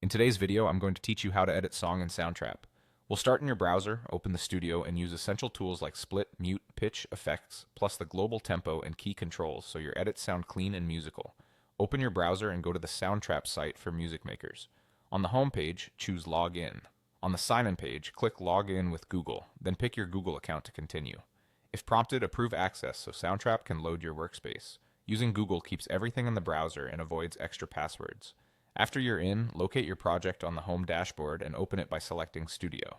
In today's video, I'm going to teach you how to edit song in Soundtrap. We'll start in your browser, open the studio, and use essential tools like split, mute, pitch, effects, plus the global tempo and key controls so your edits sound clean and musical. Open your browser and go to the Soundtrap site for music makers. On the home page, choose Log In. On the sign-in page, click Log In with Google, then pick your Google account to continue. If prompted, approve access so Soundtrap can load your workspace. Using Google keeps everything in the browser and avoids extra passwords. After you're in, locate your project on the home dashboard and open it by selecting Studio.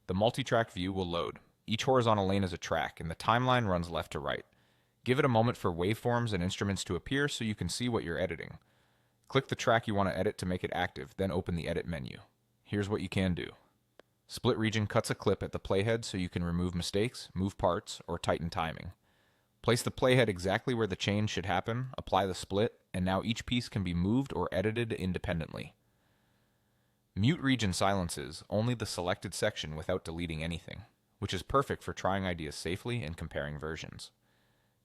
The multi-track view will load. Each horizontal lane is a track, and the timeline runs left to right. Give it a moment for waveforms and instruments to appear so you can see what you're editing. Click the track you want to edit to make it active, then open the Edit menu. Here's what you can do. Split region cuts a clip at the playhead so you can remove mistakes, move parts, or tighten timing. Place the playhead exactly where the change should happen, apply the split, and now each piece can be moved or edited independently. Mute region silences only the selected section without deleting anything, which is perfect for trying ideas safely and comparing versions.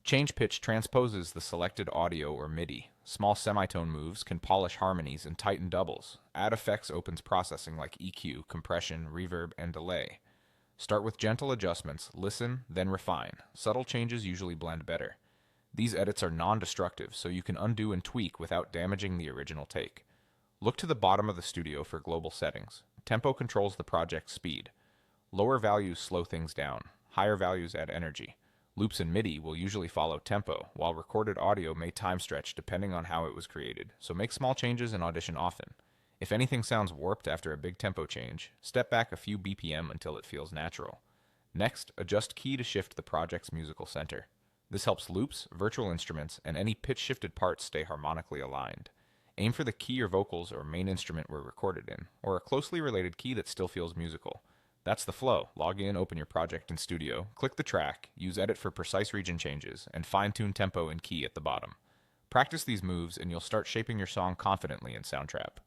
Change pitch transposes the selected audio or MIDI. Small semitone moves can polish harmonies and tighten doubles. Add effects opens processing like EQ, compression, reverb, and delay. Start with gentle adjustments, listen, then refine. Subtle changes usually blend better. These edits are non-destructive, so you can undo and tweak without damaging the original take. Look to the bottom of the studio for global settings. Tempo controls the project's speed. Lower values slow things down. Higher values add energy. Loops and MIDI will usually follow tempo, while recorded audio may time stretch depending on how it was created, so make small changes and audition often. If anything sounds warped after a big tempo change, step back a few BPM until it feels natural. Next, adjust key to shift the project's musical center. This helps loops, virtual instruments, and any pitch-shifted parts stay harmonically aligned. Aim for the key your vocals or main instrument were recorded in, or a closely related key that still feels musical. That's the flow. Log in, open your project in Studio, click the track, use Edit for precise region changes, and fine-tune tempo and key at the bottom. Practice these moves and you'll start shaping your song confidently in Soundtrap.